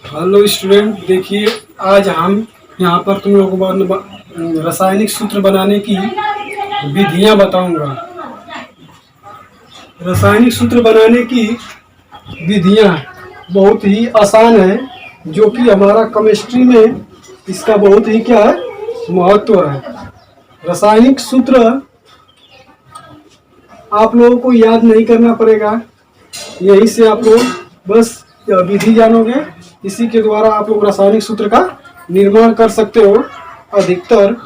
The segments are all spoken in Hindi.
हेलो स्टूडेंट, देखिए आज हम यहाँ पर तुम लोगों को रासायनिक सूत्र बनाने की विधियाँ बताऊंगा। रासायनिक सूत्र बनाने की विधियाँ बहुत ही आसान है, जो कि हमारा केमिस्ट्री में इसका बहुत ही क्या है महत्व है। रासायनिक सूत्र आप लोगों को याद नहीं करना पड़ेगा, यहीं से आप लोग बस विधि जानोगे, इसी के द्वारा आप लोग रासायनिक सूत्र का निर्माण कर सकते हो अधिकतर।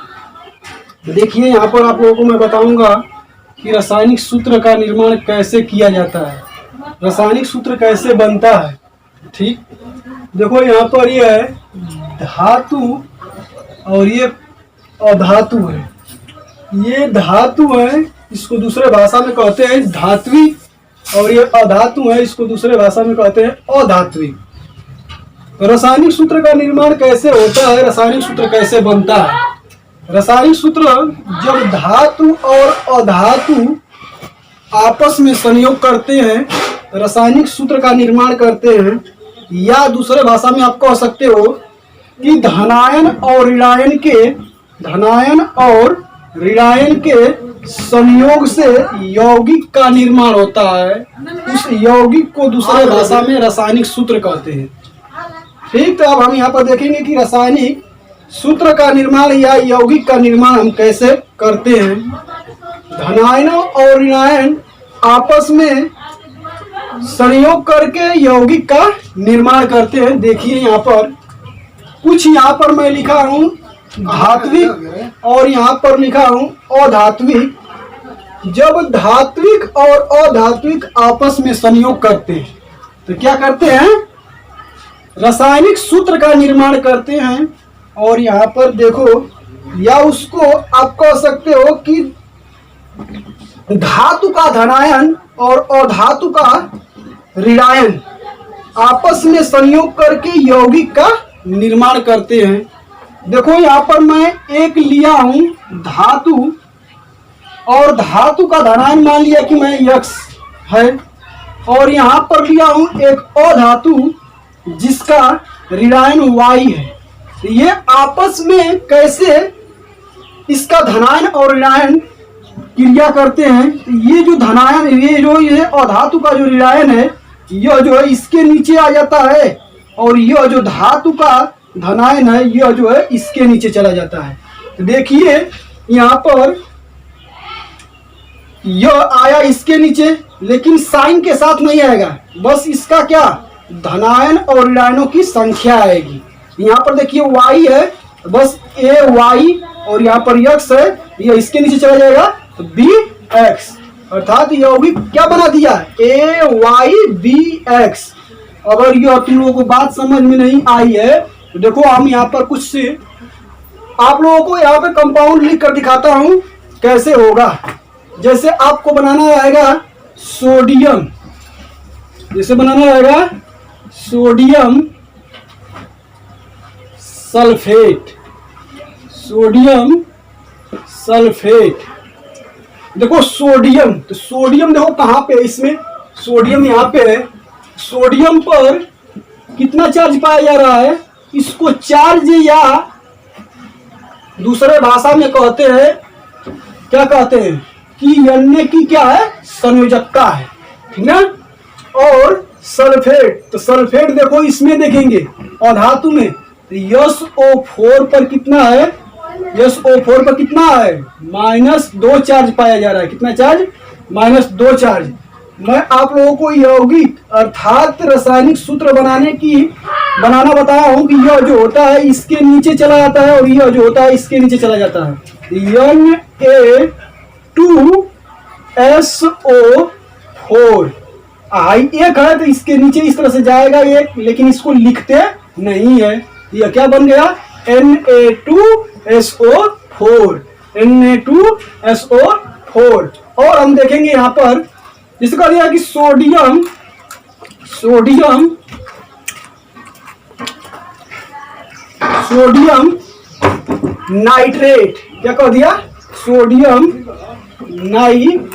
देखिए यहाँ पर आप लोगों को मैं बताऊंगा कि रासायनिक सूत्र का निर्माण कैसे किया जाता है, रासायनिक सूत्र कैसे बनता है। ठीक, देखो यहाँ पर ये है धातु और ये अधातु है। ये धातु है, इसको दूसरे भाषा में कहते हैं धात्विक, और ये अधातु है, इसको दूसरे भाषा में कहते हैं अधात्विक। तो रासायनिक सूत्र का निर्माण कैसे होता है, रासायनिक सूत्र कैसे बनता है। रासायनिक सूत्र जब धातु और अधातु आपस में संयोग करते हैं, रासायनिक सूत्र का निर्माण करते हैं, या दूसरे भाषा में आप कह सकते हो कि धनायन और ऋणायन के संयोग से यौगिक का निर्माण होता है। उस यौगिक को दूसरे भाषा में रासायनिक सूत्र कहते हैं। ठीक, तो अब हम यहाँ पर देखेंगे कि रासायनिक सूत्र का निर्माण या यौगिक का निर्माण हम कैसे करते हैं। धनायन और ऋणायन आपस में संयोग करके यौगिक का निर्माण करते हैं। देखिए यहाँ पर कुछ, यहाँ पर मैं लिखा हूँ धात्विक और यहाँ पर लिखा हूँ अधात्विक। जब धात्विक और अधात्विक आपस में संयोग करते हैं तो क्या करते हैं, रासायनिक सूत्र का निर्माण करते हैं। और यहाँ पर देखो, या उसको आप कह सकते हो कि धातु का धनायन और अधातु का ऋणायन आपस में संयोग करके यौगिक का निर्माण करते हैं। देखो यहाँ पर मैं एक लिया हूं धातु, और धातु का धनायन मान लिया कि मैं X है, और यहाँ पर लिया हूं एक अधातु जिसका ऋणायन Y है। ये आपस में कैसे इसका धनायन और ऋणायन क्रिया करते हैं। ये जो धनायन, ये अधातु का जो ऋणायन है, यह जो है इसके नीचे आ जाता है, और यह जो धातु का धनायन है यह जो है इसके नीचे चला जाता है। तो देखिए यहाँ पर यह आया इसके नीचे, लेकिन साइन के साथ नहीं आएगा, बस इसका क्या धनायन और ऋणायनों की संख्या आएगी। यहाँ पर देखिए y है, बस AY, और यहाँ पर X है, यह इसके नीचे चला जाएगा तो BX, अर्थात यौगिक क्या बना दिया AYBX। अगर यह तुम लोगों को बात समझ में नहीं आई है तो देखो हम यहाँ पर कुछ से आप लोगों को यहाँ पे कंपाउंड लिख कर दिखाता हूँ कैसे होगा। जैसे आपको बनाना रहेगा सोडियम, जैसे बनाना रहेगा सोडियम सल्फेट, सोडियम सल्फेट। देखो सोडियम, तो सोडियम देखो कहाँ पे है, इसमें सोडियम यहाँ पे है। सोडियम पर कितना चार्ज पाया जा रहा है, इसको चार्ज, या दूसरे भाषा में कहते हैं, क्या कहते हैं कि Na की क्या है संयोजकता है, ठीक ना। और सल्फेट, तो सल्फेट देखो इसमें देखेंगे अधातु में SO4 पर कितना है, SO4 पर कितना है -2 चार्ज पाया जा रहा है। कितना चार्ज, -2 चार्ज। मैं आप लोगों को यौगिक अर्थात रासायनिक सूत्र बनाना बताया हूं कि यह जो होता है इसके नीचे चला जाता है, और यह जो होता है इसके नीचे चला जाता है। Na2SO4 एक है तो इसके नीचे इस तरह से जाएगा एक, लेकिन इसको लिखते नहीं है। यह क्या बन गया Na2SO4, Na2SO4। और हम देखेंगे यहाँ पर जिसका दिया कि सोडियम नाइट्रेट, क्या कह दिया सोडियम नाइट्रेट।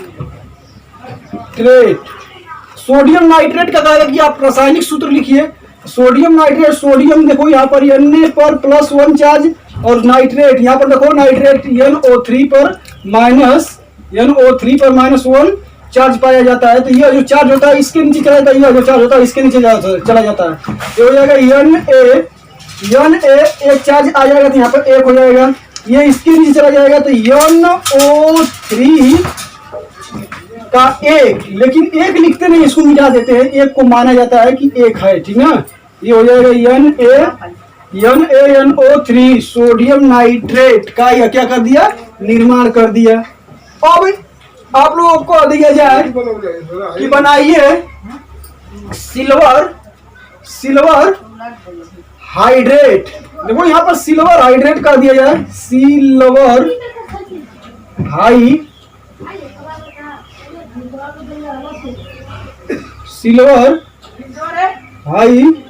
सोडियम नाइट्रेट का कहा कि आप रासायनिक सूत्र लिखिए, सोडियम नाइट्रेट, सोडियम देखो यहाँ पर Na पर +1 चार्ज, और नाइट्रेट यहाँ पर देखो नाइट्रेट NO3 पर -1 चार्ज पाया जाता है। तो यह जो चार्ज होता है इसके नीचे चला जाता है, यह जो चार्ज होता है इसके नीचे चला जाता है। ये हो जाएगा Na एक चार्ज आ जाएगा तो यहाँ पर एक हो जाएगा, ये इसके नीचे चला जाएगा तो NO3 का एक, लेकिन एक लिखते नहीं, इसको मिटा देते हैं, एक को माना जाता है कि एक है, ठीक ना। ये हो जाएगा NaNO3 सोडियम नाइट्रेट का यह क्या कर दिया, निर्माण कर दिया। अब आप लोगों को दिया जाए कि बनाइए सिल्वर हाइड्रेट। देखो यहाँ पर सिल्वर हाइड्रेट कर दिया जाए, सिल्वर हाइड्रॉक्साइड।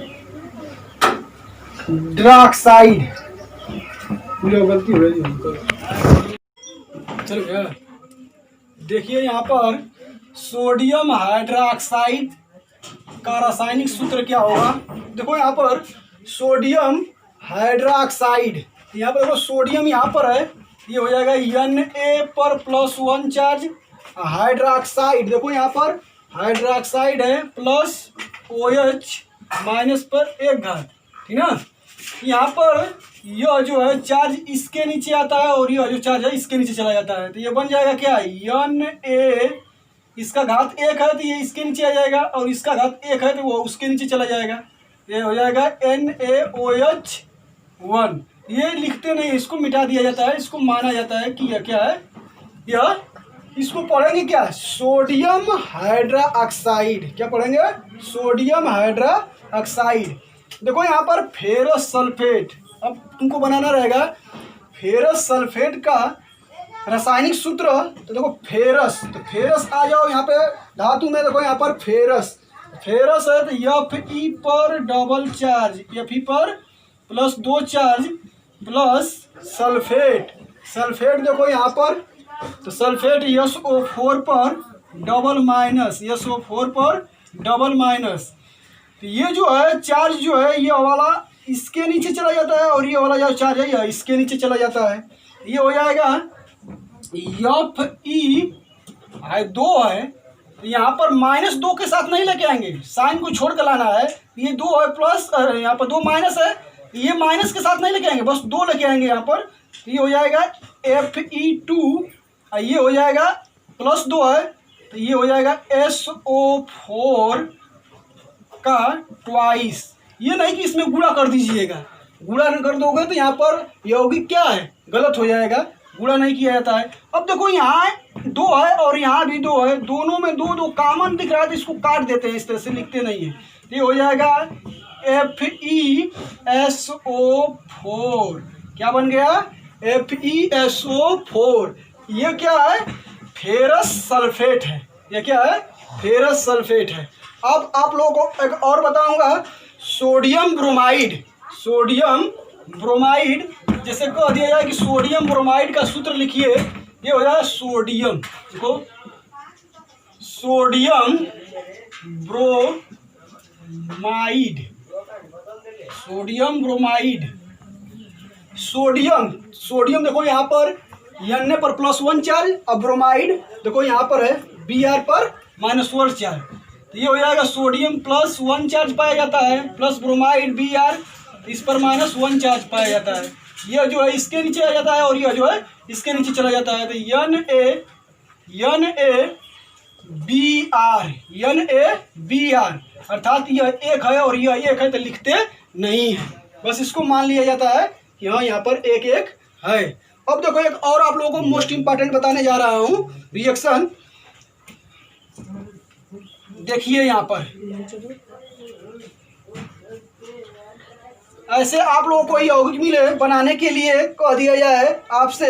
गलती हो रही है, चलो भैया देखिए यहाँ पर सोडियम हाइड्रॉक्साइड का रासायनिक सूत्र क्या होगा। देखो यहाँ पर सोडियम हाइड्रॉक्साइड, यहाँ पर देखो सोडियम यहाँ पर है, ये हो जाएगा Na पर +1 चार्ज, हाइड्रॉक्साइड देखो यहाँ पर हाइड्रॉक्साइड है OH माइनस पर 1 घात, ठीक ना। यहाँ पर यह जो है चार्ज इसके नीचे आता है और यह जो चार्ज है इसके नीचे चला जाता है, तो ये बन जाएगा क्या, Na इसका घात 1 है तो ये इसके नीचे आ जाएगा, और इसका घात 1 है तो वो उसके नीचे चला जाएगा, ये हो जाएगा NaOH1। ये लिखते नहीं, इसको मिटा दिया जाता है, इसको माना जाता है कि यह क्या है, यह इसको पढ़ेंगे क्या, सोडियम हाइड्रॉक्साइड। क्या पढ़ेंगे, सोडियम हाइड्रॉक्साइड। देखो यहाँ पर फेरस सल्फेट, अब तुमको बनाना रहेगा फेरस सल्फेट का रासायनिक सूत्र। तो देखो फेरस, तो फेरस आ जाओ यहाँ पे धातु में, देखो यहाँ पर फेरस है तो Fe पर डबल चार्ज, Fe पर +2 चार्ज प्लस सल्फेट देखो यहाँ पर, तो सल्फेट SO4 पर डबल माइनस। तो ये जो है चार्ज जो है ये वाला इसके नीचे चला जाता है, और ये वाला जो चार्ज है ये इसके नीचे चला जाता है। ये हो जाएगा Fe 2 है, तो यहाँ पर -2 के साथ नहीं लेके आएंगे, साइन को छोड़ कर लाना है। ये 2 है प्लस, यहाँ पर 2 माइनस है, ये माइनस के साथ नहीं लेके आएंगे, बस 2 लेके आएंगे यहाँ पर। ये हो जाएगा Fe2, ये हो जाएगा +2 है तो ये हो जाएगा SO4 का ट्वाइस। ये नहीं कि इसमें गुणा कर दीजिएगा, गुणा नहीं कर दोगे तो यहाँ पर यौगिक क्या है, गलत हो जाएगा, गुणा नहीं किया जाता है। अब देखो यहाँ 2 है और यहाँ भी 2 है, दोनों में 2 कॉमन दिख रहा है तो इसको काट देते हैं, इस तरह से लिखते नहीं है। ये हो जाएगा FeSO4, क्या बन गया, FeSO4। ये क्या है, फेरस सल्फेट है, ये क्या है, फेरस सल्फेट है। अब आप लोगों को एक और बताऊंगा, सोडियम ब्रोमाइड जैसे कह दिया जाए कि सोडियम ब्रोमाइड का सूत्र लिखिए, ये हो जाएगा सोडियम, देखो सोडियम ब्रोमाइड, सोडियम देखो यहाँ पर Na पर +1 चार्ज, अब ब्रोमाइड देखो यहाँ पर है Br पर -1 चार्ज, तो ये हो जाएगा सोडियम +1 चार्ज पाया जाता है, प्लस ब्रोमाइड Br इस पर -1 चार्ज पाया जाता है। यह जो है इसके नीचे आ जाता है और यह जो है इसके नीचे चला जाता है, तो NaBr अर्थात यह 1 है और यह 1 है तो लिखते नहीं है, बस इसको मान लिया जाता है कि हाँ यहाँ पर 1 है। अब देखो एक और आप लोगों को मोस्ट इंपॉर्टेंट बताने जा रहा हूँ, रिएक्शन देखिए यहाँ पर। ऐसे आप लोगों को यौगिक मिले बनाने के लिए कह दिया जाए आपसे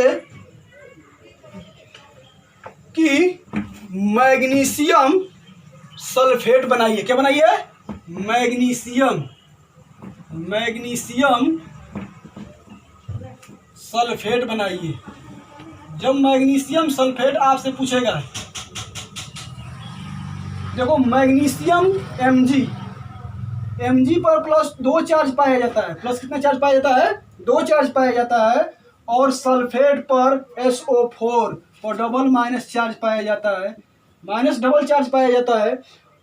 कि मैग्नीशियम सल्फेट बनाइए। क्या बनाइए, मैग्नीशियम सल्फेट बनाइए। जब मैग्नीशियम सल्फेट आपसे पूछेगा, देखो मैग्नीशियम Mg Mg पर प्लस 2 चार्ज पाया जाता है। प्लस कितना चार्ज पाया जाता है? 2 चार्ज पाया जाता है। और सल्फेट पर SO4 और डबल माइनस चार्ज पाया जाता है, माइनस डबल चार्ज पाया जाता है।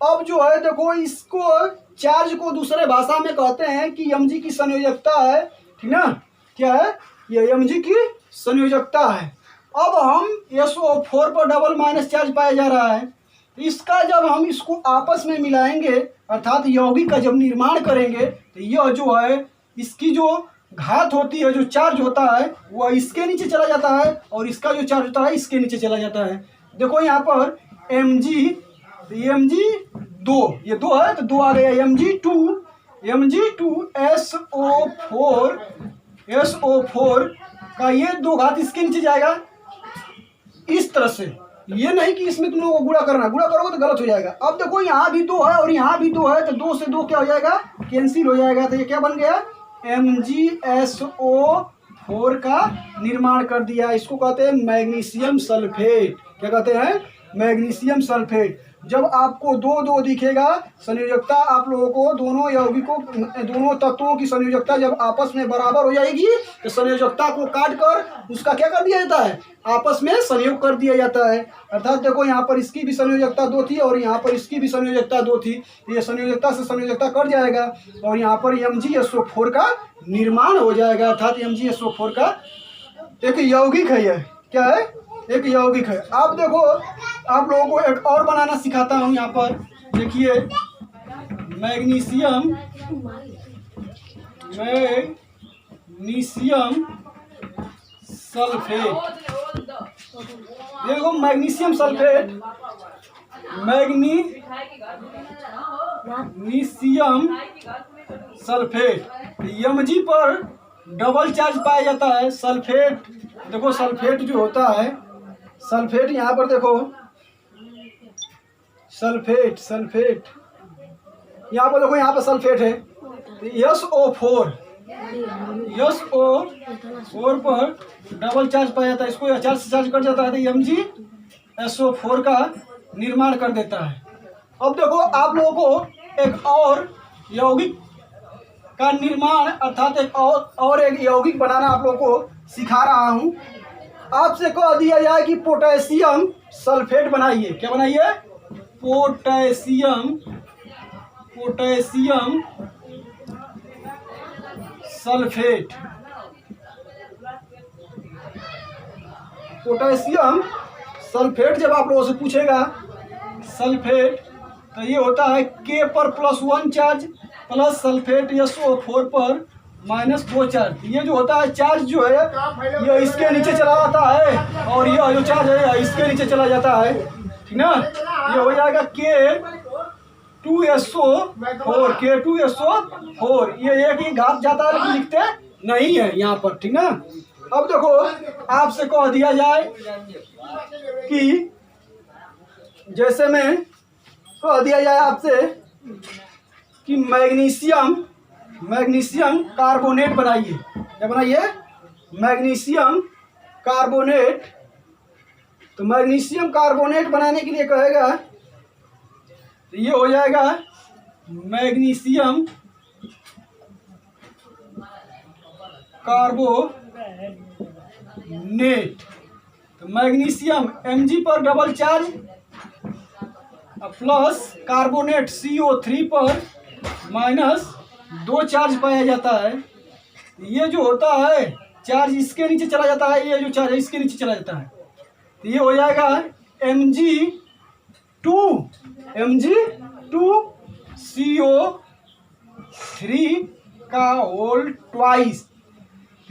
अब जो है देखो, इसको चार्ज को दूसरे भाषा में कहते हैं कि Mg की संयोजकता है, ठीक ना? क्या है ये? Mg की संयोजकता है। अब हम SO4 पर डबल माइनस चार्ज पाया जा रहा है, इसका जब हम इसको आपस में मिलाएंगे अर्थात यौगिक का जब निर्माण करेंगे तो यह जो है इसकी जो घात होती है, जो चार्ज होता है वह इसके नीचे चला जाता है और इसका जो चार्ज होता है इसके नीचे चला जाता है। देखो यहाँ पर Mg, Mg2, ये 2 है तो 2 आ गया। Mg2SO4 का ये 2 घात इसके नीचे जाएगा इस तरह से। ये नहीं कि इसमें तुम लोगों को गुणा करना, गुणा करोगे तो गलत हो जाएगा। अब देखो यहाँ भी 2 है और यहाँ भी 2 है तो 2 से 2 क्या हो जाएगा? कैंसिल हो जाएगा। तो ये क्या बन गया? MgSO4 का निर्माण कर दिया। इसको कहते हैं मैग्नीशियम सल्फेट। क्या कहते हैं? Magnesium sulphate. जब आपको 2-2 दिखेगा, संयोजकता आप लोगों को दोनों यौगिकों, दोनों तत्वों की संयोजकता जब आपस में बराबर हो जाएगी तो संयोजकता को काट कर उसका क्या कर दिया जाता है? आपस में संयोग कर दिया जाता है। अर्थात देखो यहाँ पर इसकी भी संयोजकता 2 थी और यहाँ पर इसकी भी संयोजकता 2 थी, ये संयोजकता से संयोजकता कट जाएगा और यहाँ पर MgSO4 का निर्माण हो जाएगा। अर्थात MgSO4 का एक यौगिक है। यह क्या है? एक यौगिक है। अब देखो आप लोगों को एक और बनाना सिखाता हूँ। यहाँ पर देखिए, मैग्नीशियम सल्फेट। देखो magnesium sulphate, magnesium sulphate Mg पर डबल चार्ज पाया जाता है। सल्फेट, देखो सल्फेट जो होता है, सल्फेट यहाँ पर देखो, सल्फेट यहाँ पर देखो, यहाँ पर सल्फेट है तो SO4 पर डबल चार्ज पाया जाता है। इसको चार्ज से चार्ज कर जाता है तो MgSO4 का निर्माण कर देता है। अब देखो आप लोगों को एक और यौगिक का निर्माण अर्थात एक यौगिक बनाना आप लोगों को सिखा रहा हूँ। आपसे कह दिया जाए कि पोटेशियम सल्फेट बनाइए। क्या बनाइए? Potassium sulphate. पोटेशियम सल्फेट जब आप लोगों से पूछेगा सल्फेट तो ये होता है K पर +1 चार्ज प्लस सल्फेट SO4 पर -2 चार्ज। ये जो होता है चार्ज जो है ये इसके नीचे चला जाता है और ये जो चार्ज है इसके नीचे चला जाता है, ठीक ना? ये हो जाएगा K2SO4। ये एक ही घात जाता है लेकिन लिखते नहीं है यहाँ पर, ठीक ना? अब देखो आपसे कह दिया जाए कि जैसे में कह दिया जाए आपसे कि मैग्नीशियम कार्बोनेट बनाइए। क्या बनाइए? Magnesium carbonate. तो मैग्नीशियम कार्बोनेट बनाने के लिए कहेगा तो ये हो जाएगा मैग्नीशियम कार्बोनेट। तो मैग्नीशियम Mg पर double charge plus carbonate CO3 पर -2 चार्ज पाया जाता है। ये जो होता है चार्ज इसके नीचे चला जाता है, ये जो चार्ज है इसके नीचे चला जाता है तो ये हो जाएगा Mg2CO3 का होल ट्वाइस।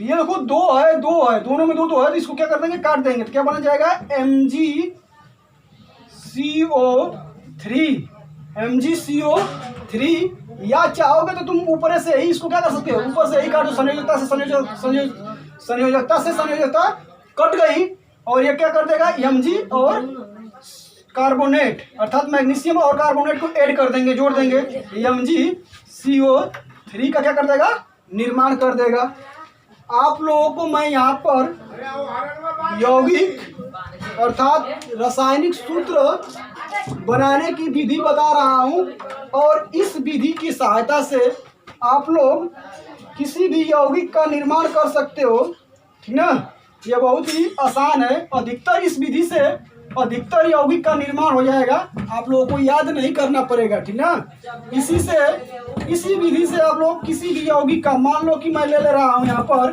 तो ये देखो 2 है, दोनों में 2 है तो इसको क्या कर देंगे? काट देंगे तो क्या बना जाएगा? MgCO3। या चाहोगे तो तुम ऊपर से ही इसको क्या कर सकते हो? ऊपर से ही काटो, संयोजकता से संयोजकता कट गई और ये क्या कर देगा? Mg और कार्बोनेट अर्थात मैग्नीशियम और कार्बोनेट को ऐड कर देंगे, जोड़ देंगे, MgCO3 का क्या कर देगा? निर्माण कर देगा। आप लोगों को मैं यहाँ पर यौगिक अर्थात रासायनिक सूत्र बनाने की विधि बता रहा हूँ और इस विधि की सहायता से आप लोग किसी भी यौगिक का निर्माण कर सकते हो, ठीक ना। ये बहुत ही आसान है। अधिकतर इस विधि से अधिकतर यौगिक का निर्माण हो जाएगा, आप लोगों को याद नहीं करना पड़ेगा, ठीक ना। इसी विधि से आप लोग किसी भी यौगिक का, मान लो कि मैं ले रहा हूँ यहाँ पर,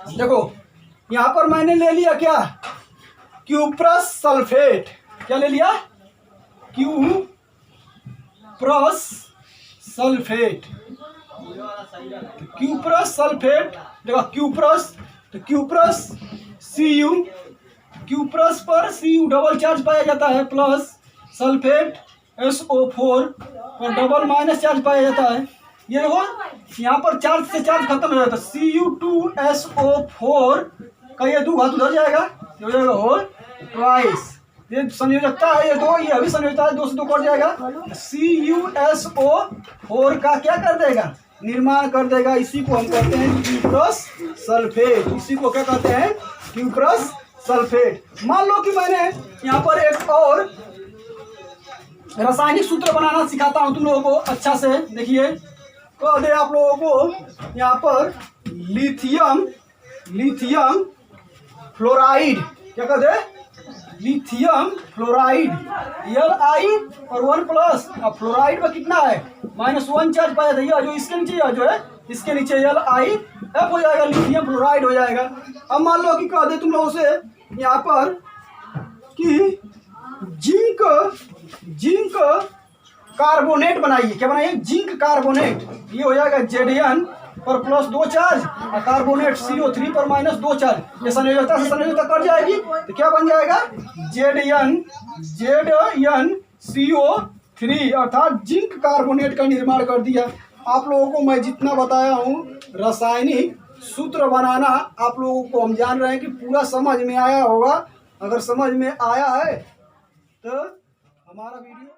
देखो यहाँ पर मैंने ले लिया क्या, क्यूप्रस सल्फेट। क्या ले लिया, क्यूप्रस सल्फेट। क्यूप्रस सल्फेट, देखो क्यूप्रस, तो क्यूप्रस Cu, क्यूप्रस पर Cu डबल चार्ज पाया जाता है प्लस, सल्फेट SO4 पर डबल माइनस चार्ज पाया जाता है। ये देखो यहाँ पर चार्ज से चार्ज खत्म हो जाता है, Cu2SO4 का ये दो घात उधर जाएगा, ये हो जाएगा होल ट्वाइस। ये संयोजकता है, ये दो, ये अभी संयोजकता है, 2 से 2 कट जाएगा। CuSO4 का क्या कर देगा, निर्माण कर देगा। इसी को हम कहते हैं क्यूप्रस सल्फेट। इसी को क्या कहते हैं, क्यूप्रस सल्फेट। मान लो कि मैंने यहाँ पर एक और रासायनिक सूत्र बनाना सिखाता हूँ तुम लोगों को अच्छा से। देखिए कह दे आप लोगों को यहाँ पर लिथियम फ्लोराइड, क्या कहते हैं, लिथियम फ्लोराइड Li और 1 प्लस। अब फ्लोराइड में कितना है, -1 चार्ज पाया जाएगा, जो इसके नीचे जो है इसके नीचे LiF हो जाएगा, लिथियम फ्लोराइड हो जाएगा। अब मान लो कि कह दे तुम लोगों से यहाँ पर कि जिंक कार्बोनेट बनाइए। क्या बनाइए, जिंक कार्बोनेट। ये हो जाएगा Zn पर प्लस 2 चार्ज और कार्बोनेट CO3 पर -2 चार्ज। ये संयोजकता से संयोजकता कट जाएगी तो क्या बन जाएगा, ZnCO3 अर्थात जिंक कार्बोनेट का निर्माण कर दिया। आप लोगों को मैं जितना बताया हूँ रासायनिक सूत्र बनाना, आप लोगों को हम जान रहे हैं कि पूरा समझ में आया होगा। अगर समझ में आया है तो हमारा वीडियो